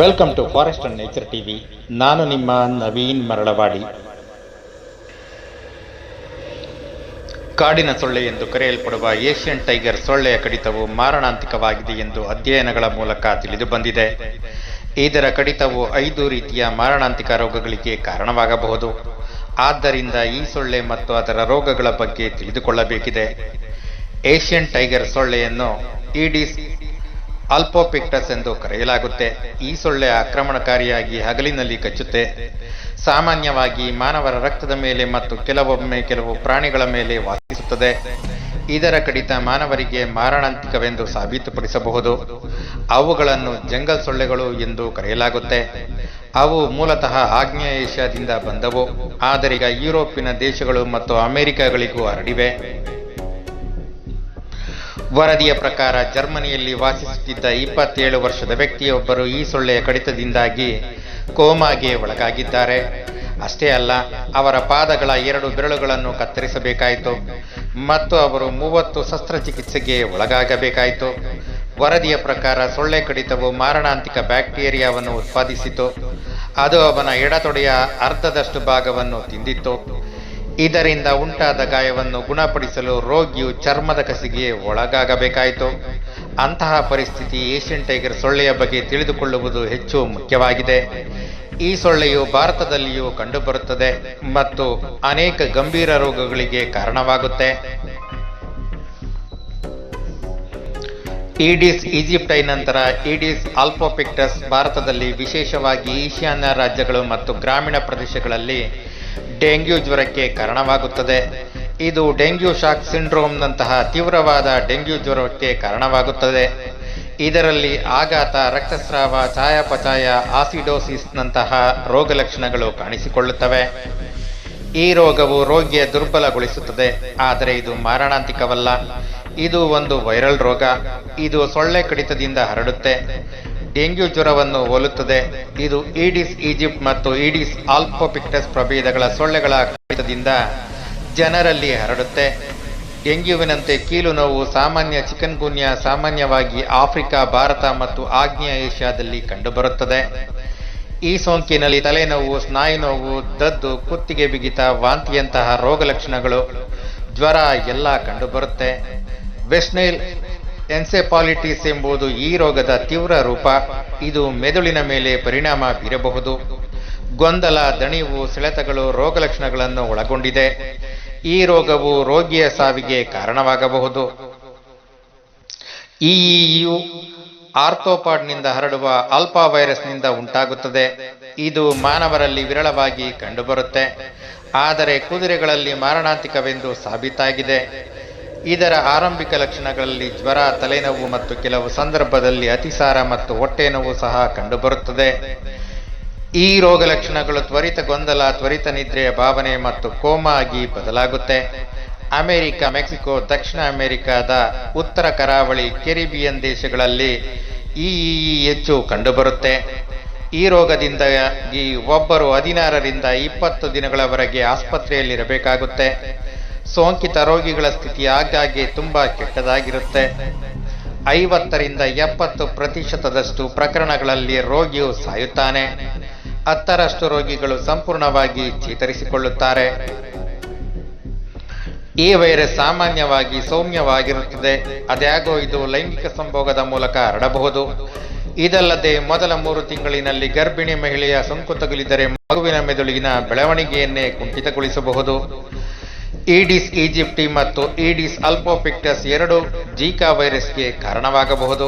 Welcome to forest and nature TV. ನಾನು ನಿಮ್ಮ ನವೀನ್ ಮರಳವಾಡಿ. ಕಾಡಿನ ಸೊಳ್ಳೆ ಎಂದು ಕರೆಯಲ್ಪಡುವ ಏಷ್ಯನ್ ಟೈಗರ್ ಸೊಳ್ಳೆಯ ಕಡಿತವು ಮಾರಣಾಂತಿಕವಾಗಿದೆ ಎಂದು ಅಧ್ಯಯನಗಳ ಮೂಲಕ ತಿಳಿದು ಬಂದಿದೆ. ಇದರ ಕಡಿತವು 5 ರೀತಿಯ ಮಾರಣಾಂತಿಕ ರೋಗಗಳಿಗೆ ಕಾರಣವಾಗಬಹುದು. ಆದ್ದರಿಂದ ಈ ಸೊಳ್ಳೆ ಮತ್ತು ಅದರ ರೋಗಗಳ ಬಗ್ಗೆ ತಿಳಿದುಕೊಳ್ಳಬೇಕಿದೆ. ಏಷ್ಯನ್ ಟೈಗರ್ ಸೊಳ್ಳೆಯನ್ನು ಈಡಿಸ್ ಆಲ್ಪೋಪಿಕ್ಟಸ್ ಎಂದು ಕರೆಯಲಾಗುತ್ತೆ. ಈ ಸೊಳ್ಳೆ ಆಕ್ರಮಣಕಾರಿಯಾಗಿ ಹಗಲಿನಲ್ಲಿ ಕಚ್ಚುತ್ತೆ. ಸಾಮಾನ್ಯವಾಗಿ ಮಾನವರ ರಕ್ತದ ಮೇಲೆ ಮತ್ತು ಕೆಲವೊಮ್ಮೆ ಕೆಲವು ಪ್ರಾಣಿಗಳ ಮೇಲೆ ವಾಸಿಸುತ್ತದೆ. ಇದರ ಕಡಿತ ಮಾನವರಿಗೆ ಮಾರಣಾಂತಿಕವೆಂದು ಸಾಬೀತುಪಡಿಸಬಹುದು. ಅವುಗಳನ್ನು ಜಂಗಲ್ ಸೊಳ್ಳೆಗಳು ಎಂದು ಕರೆಯಲಾಗುತ್ತೆ. ಅವು ಮೂಲತಃ ಆಗ್ನೇಯ ಏಷ್ಯಾದಿಂದ ಬಂದವು, ಆದರೆ ಈಗ ಯುರೋಪಿನ ದೇಶಗಳು ಮತ್ತು ಅಮೆರಿಕಗಳಿಗೂ ಹರಡಿವೆ. ವರದಿಯ ಪ್ರಕಾರ ಜರ್ಮನಿಯಲ್ಲಿ ವಾಸಿಸುತ್ತಿದ್ದ 27 ವರ್ಷದ ವ್ಯಕ್ತಿಯೊಬ್ಬರು ಈ ಸೊಳ್ಳೆಯ ಕಡಿತದಿಂದಾಗಿ ಕೋಮಾಗೆ ಒಳಗಾಗಿದ್ದಾರೆ. ಅಷ್ಟೇ ಅಲ್ಲ, ಅವರ ಪಾದಗಳ 2 ಬೆರಳುಗಳನ್ನು ಕತ್ತರಿಸಬೇಕಾಯಿತು ಮತ್ತು ಅವರು 30 ಶಸ್ತ್ರಚಿಕಿತ್ಸೆಗೆ ಒಳಗಾಗಬೇಕಾಯಿತು. ವರದಿಯ ಪ್ರಕಾರ ಸೊಳ್ಳೆ ಕಡಿತವು ಮಾರಣಾಂತಿಕ ಬ್ಯಾಕ್ಟೀರಿಯಾವನ್ನು ಉತ್ಪಾದಿಸಿತು. ಅದು ಅವನ ಎಡತೊಡೆಯ ಅರ್ಧದಷ್ಟು ಭಾಗವನ್ನು ತಿಂದಿತ್ತು. ಇದರಿಂದ ಉಂಟಾದ ಗಾಯವನ್ನು ಗುಣಪಡಿಸಲು ರೋಗಿಯು ಚರ್ಮದ ಕಸಿಗೆ ಒಳಗಾಗಬೇಕಾಯಿತು. ಅಂತಹ ಪರಿಸ್ಥಿತಿ ಏಷ್ಯನ್ ಟೈಗರ್ ಸೊಳ್ಳೆಯ ಬಗ್ಗೆ ತಿಳಿದುಕೊಳ್ಳುವುದು ಹೆಚ್ಚು ಮುಖ್ಯವಾಗಿದೆ. ಈ ಸೊಳ್ಳೆಯು ಭಾರತದಲ್ಲಿಯೂ ಕಂಡುಬರುತ್ತದೆ ಮತ್ತು ಅನೇಕ ಗಂಭೀರ ರೋಗಗಳಿಗೆ ಕಾರಣವಾಗುತ್ತೆ. ಈಡಿಸ್ ಈಜಿಪ್ಟೈ ನಂತರ ಈಡಿಸ್ ಆಲ್ಪೋಪಿಕ್ಟಸ್ ಭಾರತದಲ್ಲಿ, ವಿಶೇಷವಾಗಿ ಈಶಾನ್ಯ ರಾಜ್ಯಗಳು ಮತ್ತು ಗ್ರಾಮೀಣ ಪ್ರದೇಶಗಳಲ್ಲಿ ಡೆಂಗ್ಯೂ ಜ್ವರಕ್ಕೆ ಕಾರಣವಾಗುತ್ತದೆ. ಇದು ಡೆಂಗ್ಯೂ ಶಾಕ್ ಸಿಂಡ್ರೋಮ್ನಂತಹ ತೀವ್ರವಾದ ಡೆಂಗ್ಯೂ ಜ್ವರಕ್ಕೆ ಕಾರಣವಾಗುತ್ತದೆ. ಇದರಲ್ಲಿ ಆಘಾತ, ರಕ್ತಸ್ರಾವ, ಚಯಾಪಚಯ, ಆಸಿಡೋಸಿಸ್ನಂತಹ ರೋಗ ಲಕ್ಷಣಗಳು ಕಾಣಿಸಿಕೊಳ್ಳುತ್ತವೆ. ಈ ರೋಗವು ರೋಗಿಯ ದುರ್ಬಲಗೊಳಿಸುತ್ತದೆ, ಆದರೆ ಇದು ಮಾರಣಾಂತಿಕವಲ್ಲ. ಇದು ಒಂದು ವೈರಲ್ ರೋಗ. ಇದು ಸೊಳ್ಳೆ ಕಡಿತದಿಂದ ಹರಡುತ್ತೆ. ಡೆಂಗ್ಯೂ ಜ್ವರವನ್ನು ಹೋಲುತ್ತದೆ. ಇದು ಈಡಿಸ್ ಈಜಿಪ್ಟ್ ಮತ್ತು ಈಡಿಸ್ ಆಲ್ಪೋಪಿಕ್ಟಸ್ ಪ್ರಭೇದಗಳ ಸೊಳ್ಳೆಗಳ ಕಡಿತದಿಂದ ಜನರಲ್ಲಿ ಹರಡುತ್ತೆ. ಡೆಂಗ್ಯೂವಿನಂತೆ ಕೀಲು ನೋವು ಸಾಮಾನ್ಯ. ಚಿಕನ್ಗುನ್ಯಾ ಸಾಮಾನ್ಯವಾಗಿ ಆಫ್ರಿಕಾ, ಭಾರತ ಮತ್ತು ಆಗ್ನೇಯ ಏಷ್ಯಾದಲ್ಲಿ ಕಂಡುಬರುತ್ತದೆ. ಈ ಸೋಂಕಿನಲ್ಲಿ ತಲೆನೋವು, ಸ್ನಾಯು ನೋವು, ದದ್ದು, ಕುತ್ತಿಗೆ ಬಿಗಿತ, ವಾಂತಿಯಂತಹ ರೋಗ ಲಕ್ಷಣಗಳು, ಜ್ವರ ಎಲ್ಲ ಕಂಡುಬರುತ್ತೆ. ವೆಸ್ನೈಲ್ ಎನ್ಸೆಫಾಲಿಟಿಸ್ ಎಂಬುದು ಈ ರೋಗದ ತೀವ್ರ ರೂಪ. ಇದು ಮೆದುಳಿನ ಮೇಲೆ ಪರಿಣಾಮ ಬೀರಬಹುದು. ಗೊಂದಲ, ದಣಿವು, ಸೆಳೆತಗಳು ರೋಗಲಕ್ಷಣಗಳನ್ನು ಒಳಗೊಂಡಿದೆ. ಈ ರೋಗವು ರೋಗಿಯ ಸಾವಿಗೆ ಕಾರಣವಾಗಬಹುದು. ಇಇಯು ಆರ್ಥೋಪಾಡ್ನಿಂದ ಹರಡುವ ಆಲ್ಫಾ ವೈರಸ್ನಿಂದ ಉಂಟಾಗುತ್ತದೆ. ಇದು ಮಾನವರಲ್ಲಿ ವಿರಳವಾಗಿ ಕಂಡುಬರುತ್ತೆ, ಆದರೆ ಕುದುರೆಗಳಲ್ಲಿ ಮಾರಣಾಂತಿಕವೆಂದು ಸಾಬೀತಾಗಿದೆ. ಇದರ ಆರಂಭಿಕ ಲಕ್ಷಣಗಳಲ್ಲಿ ಜ್ವರ, ತಲೆನೋವು ಮತ್ತು ಕೆಲವು ಸಂದರ್ಭದಲ್ಲಿ ಅತಿಸಾರ ಮತ್ತು ಹೊಟ್ಟೆ ನೋವು ಸಹ ಕಂಡುಬರುತ್ತದೆ. ಈ ರೋಗ ಲಕ್ಷಣಗಳು ತ್ವರಿತ ಗೊಂದಲ, ತ್ವರಿತ ನಿದ್ರೆಯ ಭಾವನೆ ಮತ್ತು ಕೋಮಾ ಆಗಿ ಬದಲಾಗುತ್ತೆ. ಅಮೆರಿಕ, ಮೆಕ್ಸಿಕೋ, ದಕ್ಷಿಣ ಅಮೆರಿಕಾದ ಉತ್ತರ ಕರಾವಳಿ, ಕೆರಿಬಿಯನ್ ದೇಶಗಳಲ್ಲಿ ಈ ಹೆಚ್ಚು ಕಂಡುಬರುತ್ತೆ. ಈ ರೋಗದಿಂದಾಗಿ ಒಬ್ಬರು 16ರಿಂದ 20 ದಿನಗಳವರೆಗೆ ಆಸ್ಪತ್ರೆಯಲ್ಲಿರಬೇಕಾಗುತ್ತೆ. ಸೋಂಕಿತ ರೋಗಿಗಳ ಸ್ಥಿತಿ ಆಗಾಗ್ಗೆ ತುಂಬಾ ಕೆಟ್ಟದಾಗಿರುತ್ತೆ. 50ರಿಂದ 70% ಪ್ರಕರಣಗಳಲ್ಲಿ ರೋಗಿಯು ಸಾಯುತ್ತಾನೆ. 10ರಷ್ಟು ರೋಗಿಗಳು ಸಂಪೂರ್ಣವಾಗಿ ಚೇತರಿಸಿಕೊಳ್ಳುತ್ತಾರೆ. ಈ ವೈರಸ್ ಸಾಮಾನ್ಯವಾಗಿ ಸೌಮ್ಯವಾಗಿರುತ್ತದೆ. ಆದಾಗ್ಯೂ ಇದು ಲೈಂಗಿಕ ಸಂಭೋಗದ ಮೂಲಕ ಹರಡಬಹುದು. ಇದಲ್ಲದೆ ಮೊದಲ 3 ತಿಂಗಳಿನಲ್ಲಿ ಗರ್ಭಿಣಿ ಮಹಿಳೆಯ ಸೋಂಕು ತಗುಲಿದರೆ ಮಗುವಿನ ಮೆದುಳಿನ ಬೆಳವಣಿಗೆಯನ್ನೇ ಕುಂಠಿತಗೊಳಿಸಬಹುದು. ಈಡಿಸ್ ಈಜಿಪ್ಟಿ ಮತ್ತು ಈಡಿಸ್ ಆಲ್ಪೋಪಿಕ್ಟಸ್ 2 ಜೀಕಾ ವೈರಸ್ಗೆ ಕಾರಣವಾಗಬಹುದು.